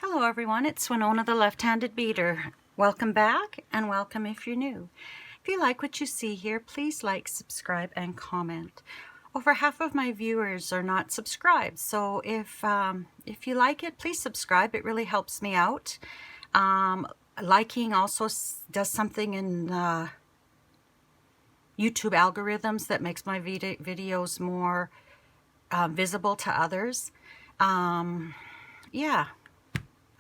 Hello everyone, it's Winona the Left-Handed Beater. Welcome back and welcome if you're new. If you like what you see here, please like, subscribe, and comment. Over half of my viewers are not subscribed, so if you like it, please subscribe. It really helps me out. Liking also does something in YouTube algorithms that makes my videos more visible to others. Yeah.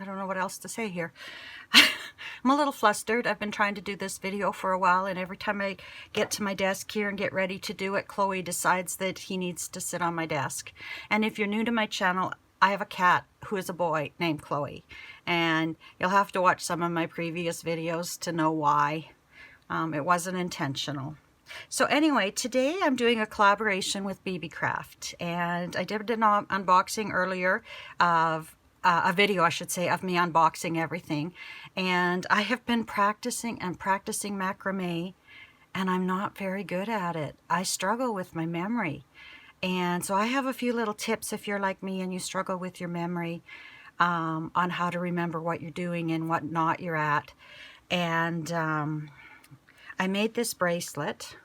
I don't know what else to say here. I'm a little flustered. I've been trying to do this video for a while, and every time I get to my desk here and get ready to do it, Chloe decides that he needs to sit on my desk. And if you're new to my channel, I have a cat who is a boy named Chloe, and you'll have to watch some of my previous videos to know why. It wasn't intentional. So anyway, today I'm doing a collaboration with BB Craft, and I did an unboxing earlier of a video, I should say, of me unboxing everything. And I have been practicing macrame, and I'm not very good at it. I struggle with my memory. And so I have a few little tips if you're like me and you struggle with your memory, on how to remember what you're doing and what knot you're at. And I made this bracelet.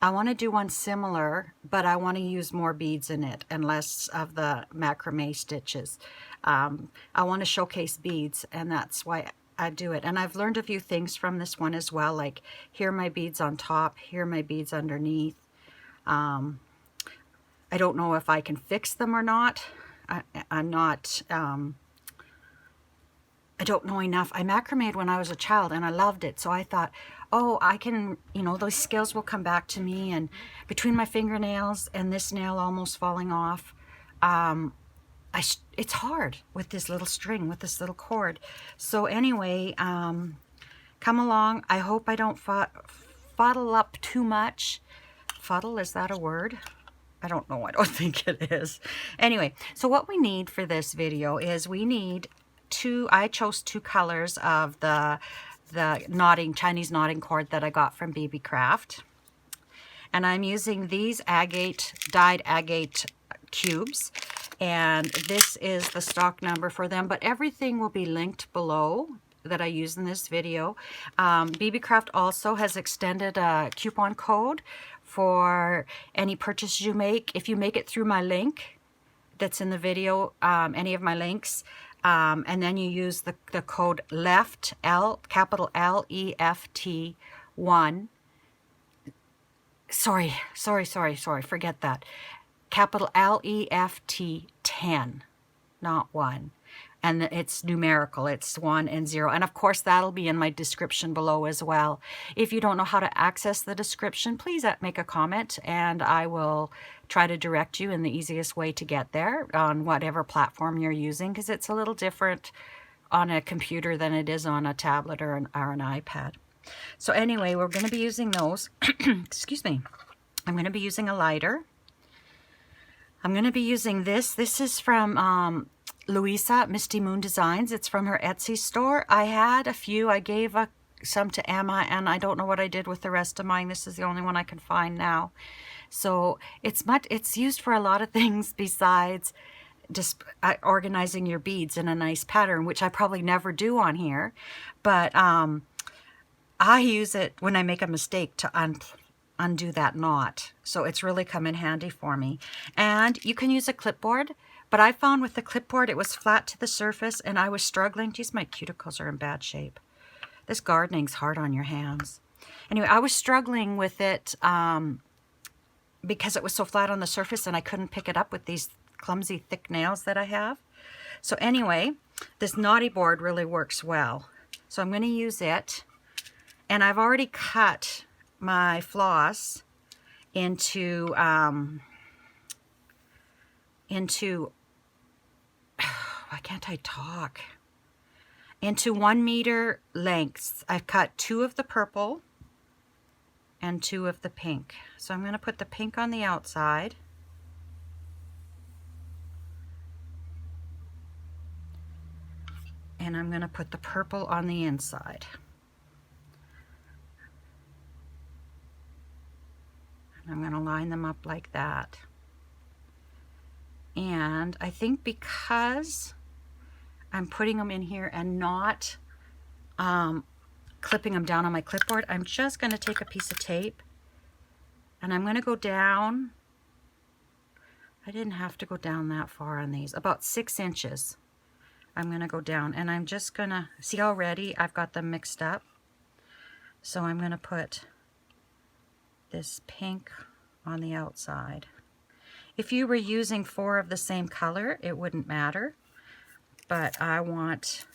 I want to do one similar, but I want to use more beads in it and less of the macrame stitches. I want to showcase beads, and that's why I do it. And I've learned a few things from this one as well, like here are my beads on top, here are my beads underneath. I don't know if I can fix them or not. I'm not... I don't know enough. I macrameed when I was a child and I loved it. So I thought, oh, I can, those skills will come back to me. And between my fingernails and this nail almost falling off, it's hard with this little string, with this little cord. So anyway, come along. I hope I don't fuddle up too much. Fuddle, is that a word? I don't know. I don't think it is. Anyway, so what we need for this video is I chose two colors of the Chinese knotting cord that I got from BB Craft. And I'm using these dyed agate cubes. And this is the stock number for them, but everything will be linked below that I use in this video. BB Craft also has extended a coupon code for any purchase you make. If you make it through my link that's in the video, any of my links, and then you use the code LEFT, capital L-E-F-T 1. Sorry, forget that. Capital L-E-F-T 10, not 1. And it's numerical, it's 1 and 0. And of course, that'll be in my description below as well. If you don't know how to access the description, please make a comment and I will try to direct you in the easiest way to get there on whatever platform you're using, because it's a little different on a computer than it is on a tablet or an iPad. So anyway, we're going to be using those. Excuse me. I'm going to be using a lighter. I'm going to be using this. This is from Louisa, Misty Moon Designs. It's from her Etsy store. I had a few. I gave some to Emma, and I don't know what I did with the rest of mine. This is the only one I can find now. So it's used for a lot of things besides just organizing your beads in a nice pattern, which I probably never do on here. But I use it when I make a mistake to undo that knot. So it's really come in handy for me. And you can use a clipboard, but I found with the clipboard it was flat to the surface and I was struggling. Geez, my cuticles are in bad shape. This gardening's hard on your hands. Anyway, I was struggling with it because it was so flat on the surface and I couldn't pick it up with these clumsy thick nails that I have. So anyway, this knotty board really works well. So I'm going to use it. And I've already cut my floss into why can't I talk? Into 1 meter lengths. I've cut 2 of the purple and 2 of the pink. So I'm going to put the pink on the outside. And I'm going to put the purple on the inside. And I'm going to line them up like that. And I think because I'm putting them in here and not clipping them down on my clipboard. I'm just going to take a piece of tape and I'm going to go down. I didn't have to go down that far on these, about 6 inches. I'm going to go down and I'm just going to, see already I've got them mixed up. So I'm going to put this pink on the outside. If you were using 4 of the same color, it wouldn't matter, but I want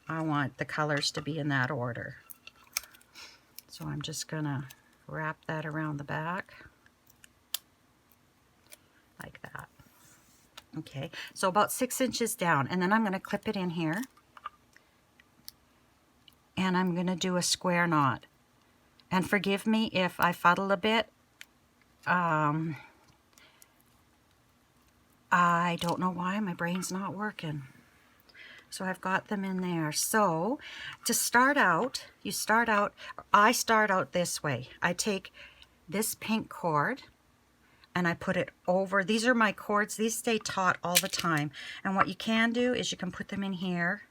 the colors to be in that order. So I'm just going to wrap that around the back like that. Okay, so about 6 inches down, and then I'm going to clip it in here and I'm going to do a square knot. And forgive me if I fuddle a bit. I don't know why my brain's not working. So I've got them in there. So to start out, I start out this way. I take this pink cord and I put it over. These are my cords. These stay taut all the time. And what you can do is you can put them in here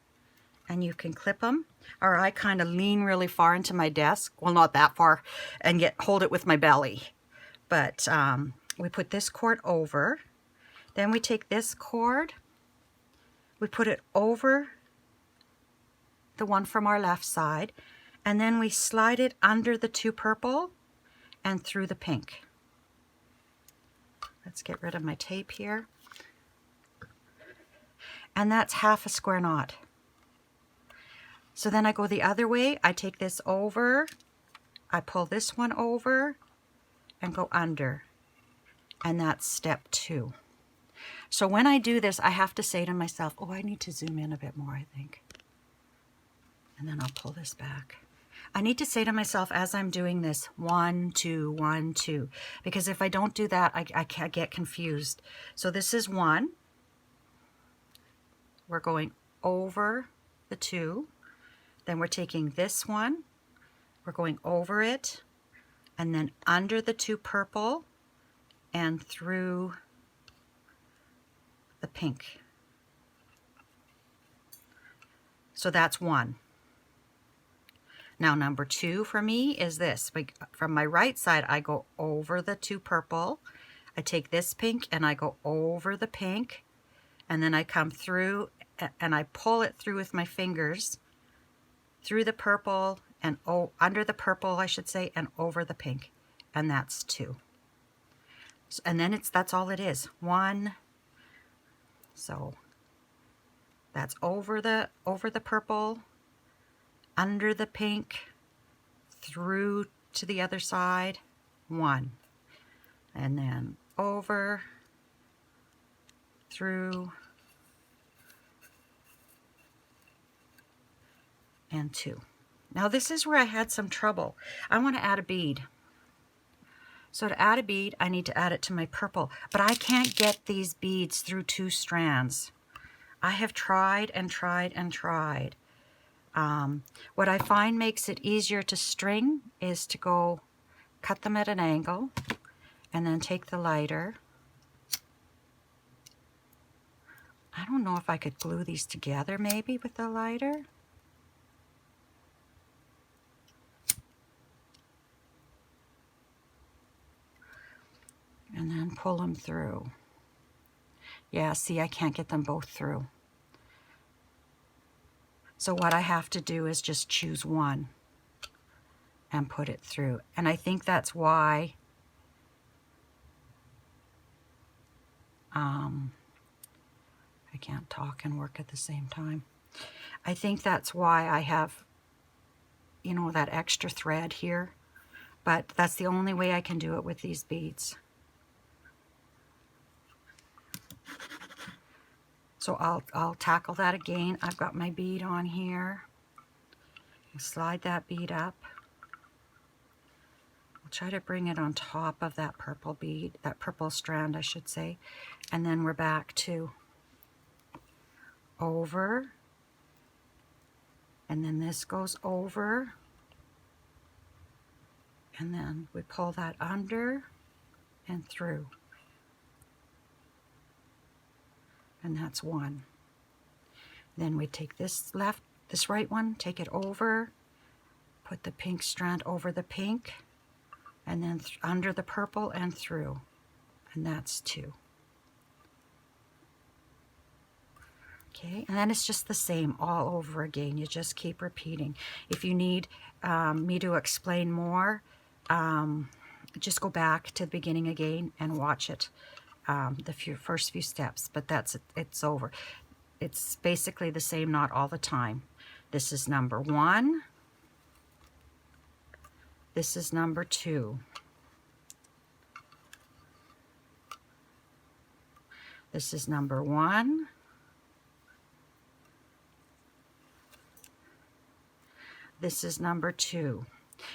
and you can clip them. Or I kind of lean really far into my desk. Well, not that far, and hold it with my belly. But we put this cord over. Then we take this cord, we put it over the one from our left side, and then we slide it under the 2 purple and through the pink. Let's get rid of my tape here. And that's half a square knot. So then I go the other way. I take this over, I pull this one over and go under. And that's step 2. So when I do this, I have to say to myself, oh, I need to zoom in a bit more, I think. And then I'll pull this back. I need to say to myself as I'm doing this, 1, 2, 1, 2. Because if I don't do that, I get confused. So this is 1. We're going over the 2. Then we're taking this one. We're going over it. And then under the 2 purple and through the pink. So that's 1. Now number 2 for me is this. From my right side, I go over the 2 purple. I take this pink and I go over the pink. And then I come through and I pull it through with my fingers through the purple and under the purple, I should say, and over the pink. And that's 2. And then that's all it is. 1. So that's over the purple, under the pink, through to the other side, 1. And then over, through, and 2. Now this is where I had some trouble. I want to add a bead. So to add a bead, I need to add it to my purple, but I can't get these beads through 2 strands. I have tried and tried and tried. What I find makes it easier to string is to go cut them at an angle and then take the lighter. I don't know if I could glue these together maybe with the lighter. And then pull them through. Yeah, see, I can't get them both through. So what I have to do is just choose one and put it through. And I think that's why I can't talk and work at the same time. I think that's why I have, you know, that extra thread here. But that's the only way I can do it with these beads. So I'll tackle that again. I've got my bead on here. I'll slide that bead up. I'll try to bring it on top of that purple bead, that purple strand, I should say. And then we're back to over. And then this goes over. And then we pull that under and through. And that's one. Then we take this right one, take it over, put the pink strand over the pink, and then under the purple and through. And that's 2. Okay, and then it's just the same all over again. You just keep repeating. If you need me to explain more, just go back to the beginning again and watch it, first few steps. But it's over. It's basically the same knot all the time. This is number 1. This is number 2. This is number 1. This is number 2.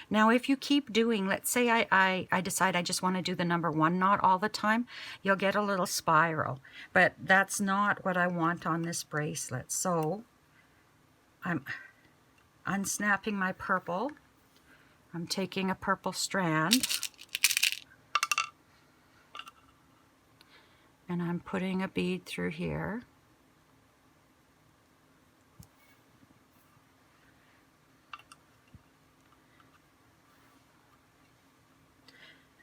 Now, if you keep doing, let's say I decide I just want to do the number 1 knot all the time, you'll get a little spiral. But that's not what I want on this bracelet. So I'm unsnapping my purple. I'm taking a purple strand. And I'm putting a bead through here.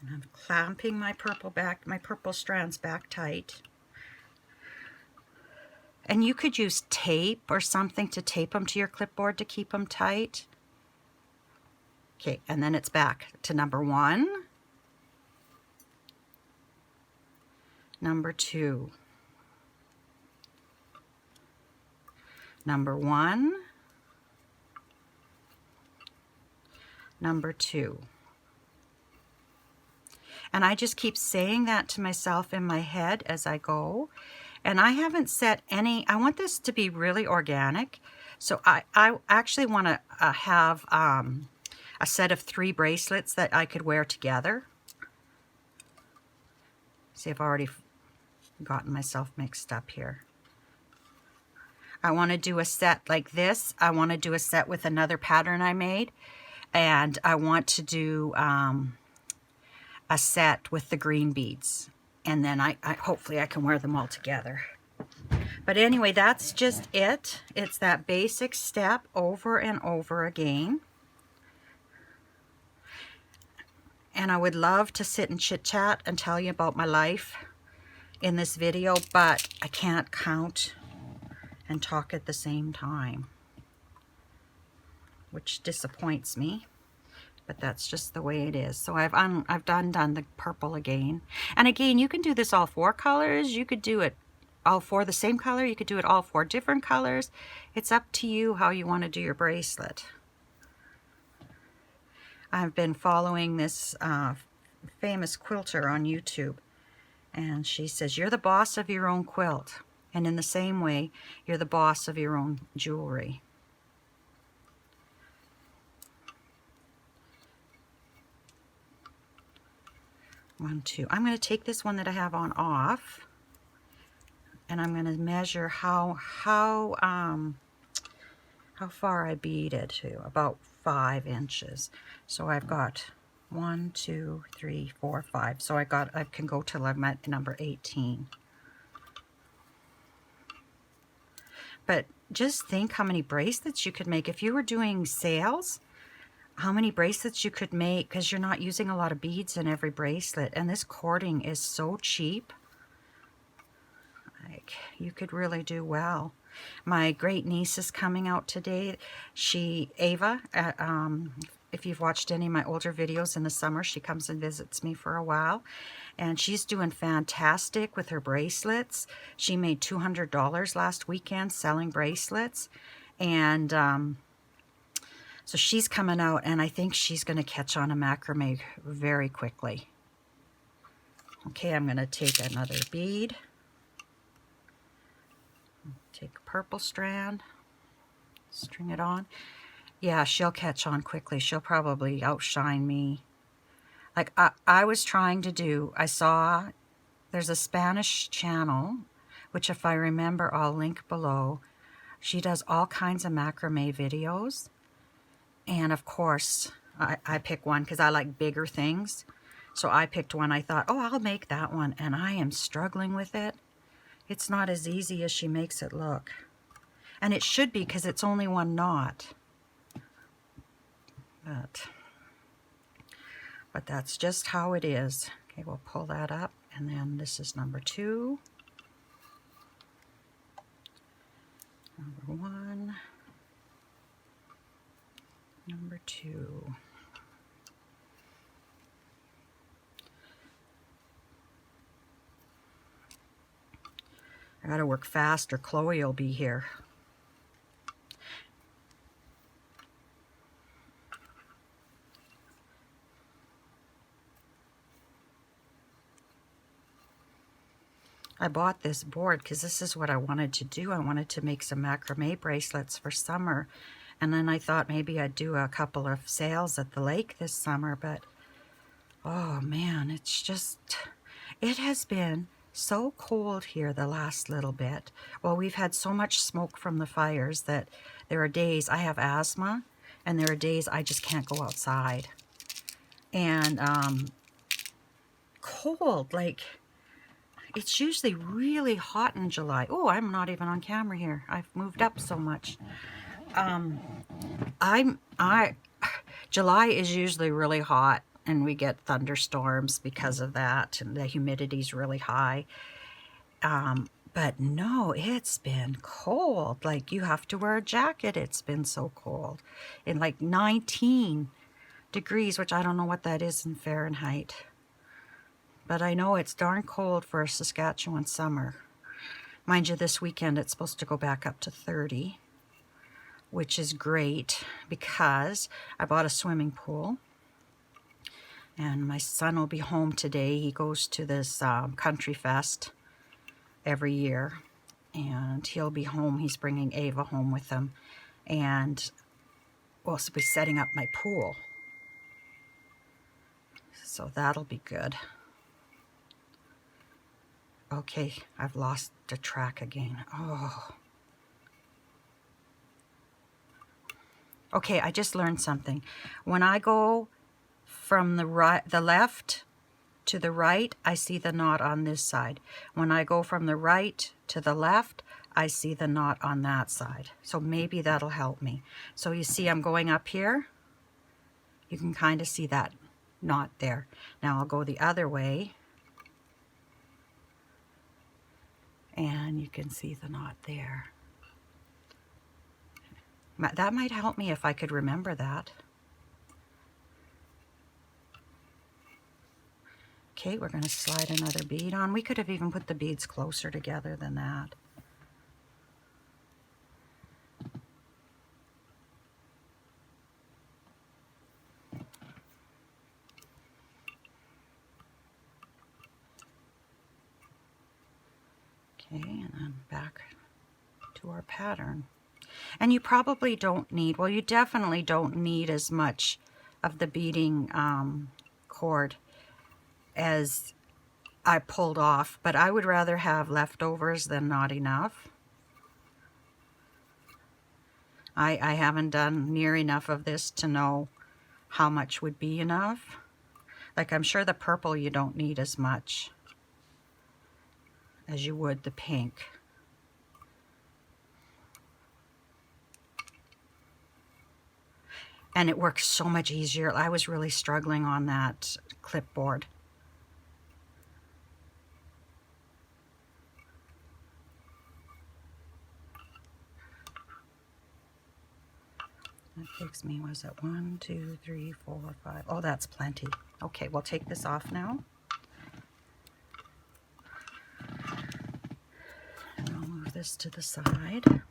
And I'm clamping my purple strands back tight. And you could use tape or something to tape them to your clipboard to keep them tight. Okay, and then it's back to number 1, number 2, number 1, number 2. And I just keep saying that to myself in my head as I go. And I haven't set any, I want this to be really organic. So I actually want to have a set of 3 bracelets that I could wear together. See, I've already gotten myself mixed up here. I want to do a set like this. I want to do a set with another pattern I made. And I want to do a set with the green beads, and then I hopefully I can wear them all together. But anyway, that's just it. It's that basic step over and over again. And I would love to sit and chit chat and tell you about my life in this video, but I can't count and talk at the same time, which disappoints me. But that's just the way it is. So I've done the purple again. And again, you can do this all 4 colors. You could do it all 4 the same color. You could do it all 4 different colors. It's up to you how you want to do your bracelet. I've been following this famous quilter on YouTube. And she says, you're the boss of your own quilt. And in the same way, you're the boss of your own jewelry. One, 2. I'm going to take this one that I have on off, and I'm going to measure how far I beaded to, about 5 inches. So I've got 1, 2, 3, 4, 5. So I can go till I'm at number 18. But just think how many bracelets you could make if you were doing sales. How many bracelets you could make, because you're not using a lot of beads in every bracelet, and this cording is so cheap. Like, you could really do well. My great niece is coming out today. Ava, if you've watched any of my older videos in the summer, she comes and visits me for a while, and she's doing fantastic with her bracelets. She made $200 last weekend selling bracelets, and so she's coming out, and I think she's going to catch on a macrame very quickly. Okay, I'm going to take another bead. Take a purple strand. String it on. Yeah, she'll catch on quickly. She'll probably outshine me. Like I was trying to do, I saw there's a Spanish channel, which if I remember, I'll link below. She does all kinds of macrame videos. And of course, I pick one because I like bigger things. So I picked one. I thought, oh, I'll make that one. And I am struggling with it. It's not as easy as she makes it look. And it should be because it's only one knot. But that's just how it is. Okay, we'll pull that up, and then this is number 2. Number 1. Number 2. I gotta work fast or Chloe will be here. I bought this board because this is what I wanted to do. I wanted to make some macrame bracelets for summer. And then I thought maybe I'd do a couple of sales at the lake this summer. But, oh man, it's just, it has been so cold here the last little bit. Well, we've had so much smoke from the fires that there are days I have asthma. And there are days I just can't go outside. And cold, like... It's usually really hot in July. Oh, I'm not even on camera here. I've moved up so much. July is usually really hot, and we get thunderstorms because of that, and the humidity's really high. But no, it's been cold. Like, you have to wear a jacket. It's been so cold. In like 19 degrees, which I don't know what that is in Fahrenheit. But I know it's darn cold for a Saskatchewan summer. Mind you, this weekend it's supposed to go back up to 30, which is great because I bought a swimming pool. And my son will be home today. He goes to this country fest every year. And he'll be home. He's bringing Ava home with him. And we'll be setting up my pool. So that'll be good. Okay, I've lost the track again. Oh. Okay, I just learned something. When I go from the left to the right, I see the knot on this side. When I go from the right to the left, I see the knot on that side. So maybe that'll help me. So you see I'm going up here. You can kind of see that knot there. Now I'll go the other way. And you can see the knot there. That might help me if I could remember that. Okay, we're going to slide another bead on. We could have even put the beads closer together than that. Okay, and then back to our pattern. And you probably don't need, well, you definitely don't need as much of the beading cord as I pulled off, but I would rather have leftovers than not enough. I haven't done near enough of this to know how much would be enough. Like, I'm sure the purple you don't need as much as you would the pink. And it works so much easier. I was really struggling on that clipboard. That takes me, was it 1, 2, 3, 4, 5? Oh, that's plenty. Okay, we'll take this off now. And I'll move this to the side.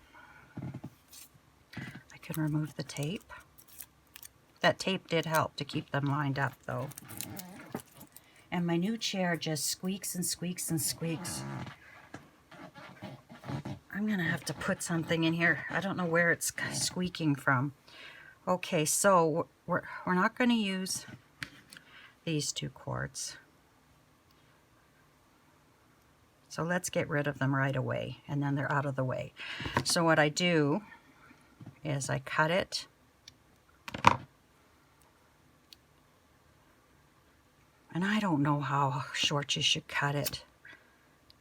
I can remove the tape. That tape did help to keep them lined up, though. And my new chair just squeaks and squeaks and squeaks. I'm going to have to put something in here. I don't know where it's squeaking from. Okay, so we're not going to use these two cords. So let's get rid of them right away, and then they're out of the way. So what I do is I cut it. And I don't know how short you should cut it.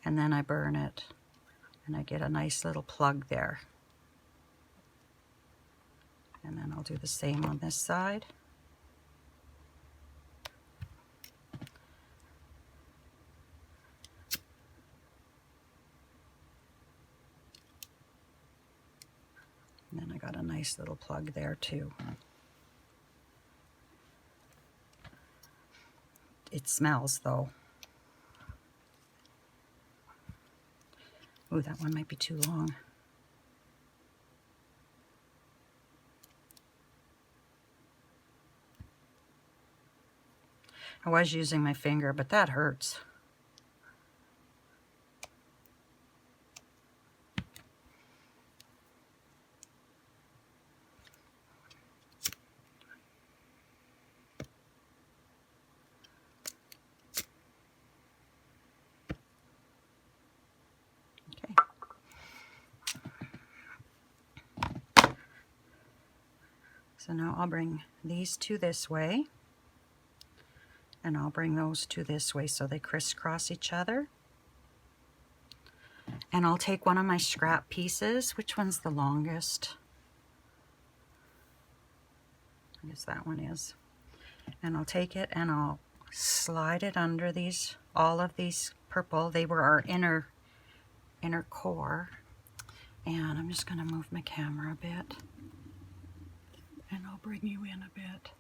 And then I burn it. And I get a nice little plug there. And then I'll do the same on this side. And then I got a nice little plug there too. It smells though. Ooh, that one might be too long. I was using my finger, but that hurts. Okay. So now I'll bring these two this way, and I'll bring those two this way so they crisscross each other. And I'll take one of my scrap pieces. Which one's the longest? I guess that one is. And I'll take it and I'll slide it under these, all of these purple. They were our inner core. And I'm just going to move my camera a bit. And I'll bring you in a bit.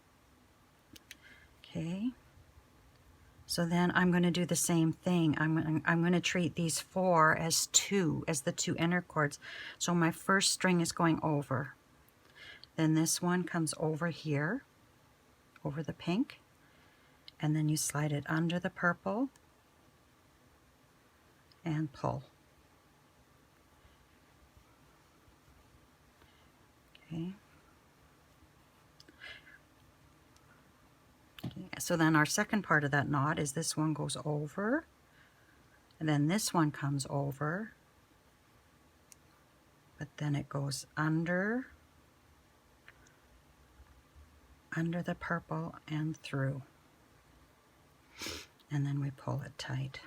Okay. So then I'm going to do the same thing. I'm going to treat these four as the two inner cords. So my first string is going over. Then this one comes over here, over the pink. And then you slide it under the purple and pull. Okay. So then our second part of that knot is this one goes over, and then this one comes over, but then it goes under the purple and through, and then we pull it tight.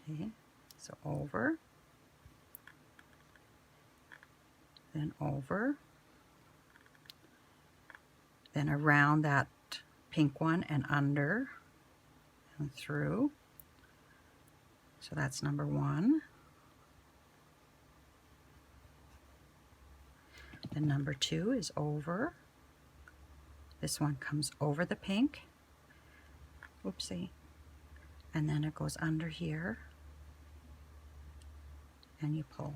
Okay, so over, then over, then around that pink one and under and through. So that's number one. Then number two is over. This one comes over the pink. Whoopsie. And then it goes under here and you pull.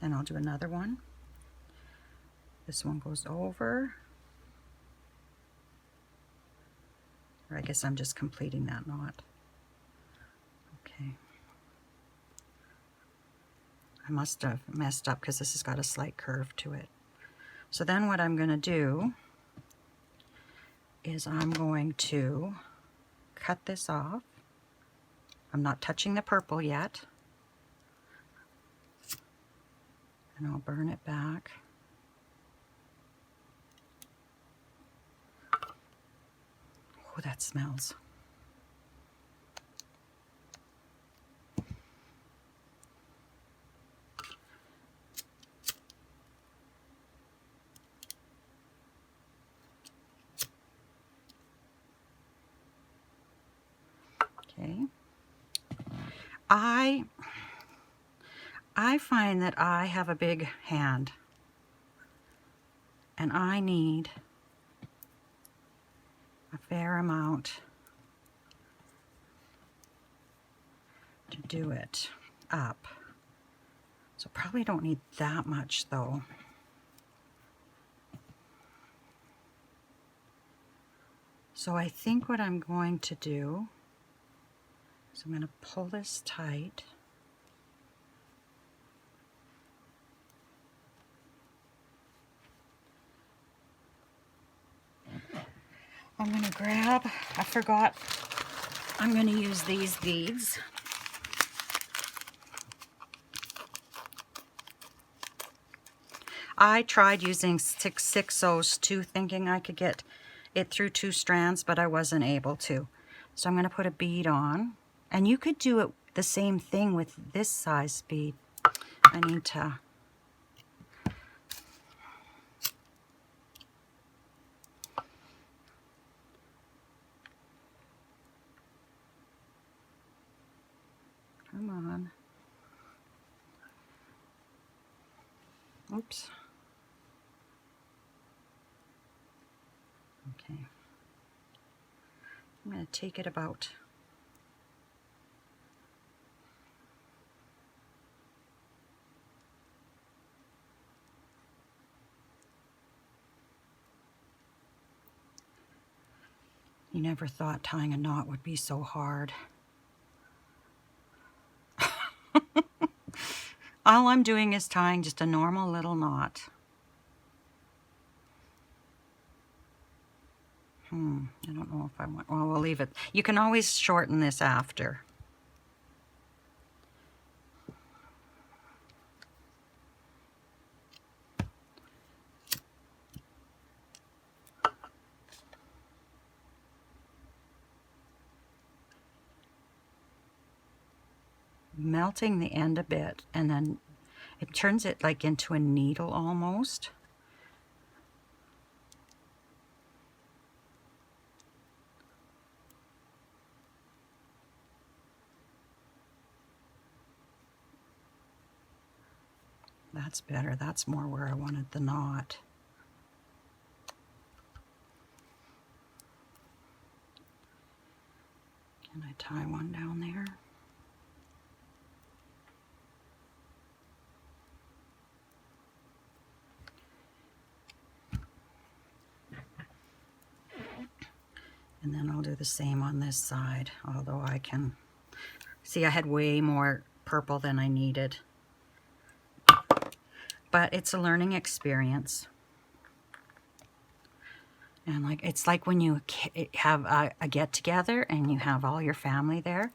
Then I'll do another one. This one goes over, or I guess I'm just completing that knot. Okay. I must have messed up because this has got a slight curve to it. So then what I'm going to do is I'm going to cut this off. I'm not touching the purple yet. And I'll burn it back. Oh, that smells. Okay. I find that I have a big hand, and I need a fair amount to do it up. So probably don't need that much though. So I think what I'm going to do is I'm going to pull this tight. I'm going to grab, I forgot, I'm going to use these beads. I tried using 6/6 too, thinking I could get it through 2 strands, but I wasn't able to. So I'm going to put a bead on, and you could do it the same thing with this size bead. I need to... Come on. Oops. Okay. I'm going to take it about... You never thought tying a knot would be so hard. All I'm doing is tying just a normal little knot. I don't know if I want... Well, we'll leave it. You can always shorten this after. Melting the end a bit, and then it turns it like into a needle almost. That's better. That's more where I wanted the knot. Can I tie one down there? And then I'll do the same on this side, although I can... See, I had way more purple than I needed. But it's a learning experience. And like it's like when you have a get-together and you have all your family there.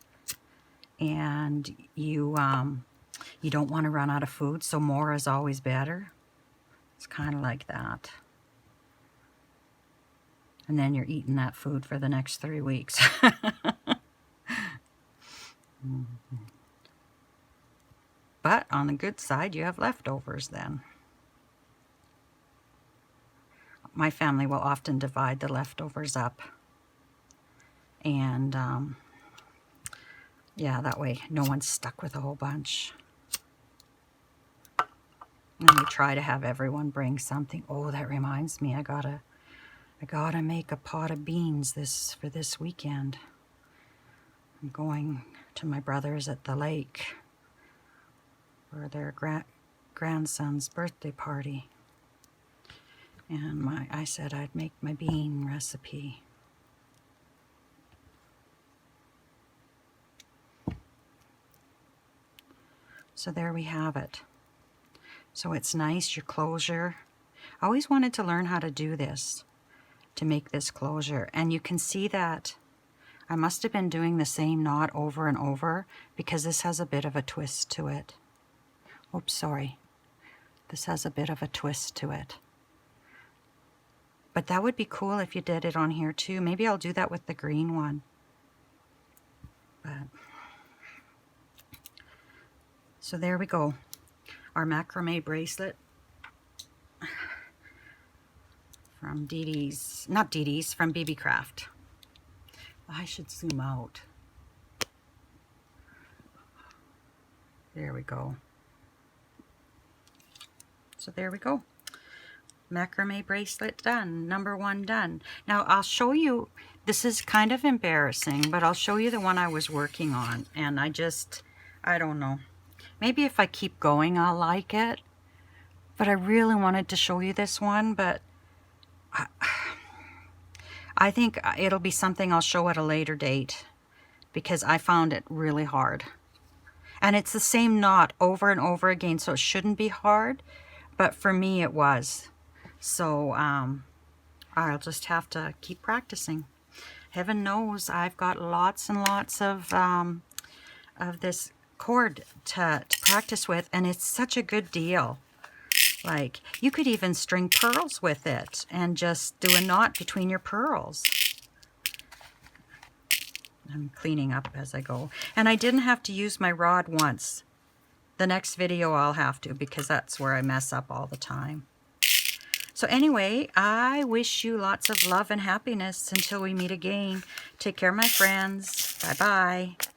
And you don't want to run out of food, so more is always better. It's kind of like that. And then you're eating that food for the next 3 weeks. But on the good side, you have leftovers then. My family will often divide the leftovers up. And yeah, that way no one's stuck with a whole bunch. And we try to have everyone bring something. Oh, that reminds me, I gotta make a pot of beans for this weekend. I'm going to my brother's at the lake for their grandson's birthday party. And I said I'd make my bean recipe. So there we have it. So it's nice, your closure. I always wanted to learn how to do this, to make this closure. And you can see that I must have been doing the same knot over and over because this has a bit of a twist to it. Oops, sorry. This has a bit of a twist to it. But that would be cool if you did it on here too. Maybe I'll do that with the green one. But so there we go. Our macrame bracelet from Dee Dee's, not Dee Dee's, from BB Craft. I should zoom out. There we go. So there we go. Macrame bracelet done. Number 1 done. Now I'll show you, this is kind of embarrassing, but I'll show you the one I was working on. And I don't know. Maybe if I keep going, I'll like it. But I really wanted to show you this one, but I think it'll be something I'll show at a later date because I found it really hard. And it's the same knot over and over again, so it shouldn't be hard. But for me, it was. So I'll just have to keep practicing. Heaven knows I've got lots and lots of this cord to practice with, and it's such a good deal. Like, you could even string pearls with it and just do a knot between your pearls. I'm cleaning up as I go. And I didn't have to use my rod once. The next video I'll have to, because that's where I mess up all the time. So anyway, I wish you lots of love and happiness until we meet again. Take care, my friends. Bye-bye.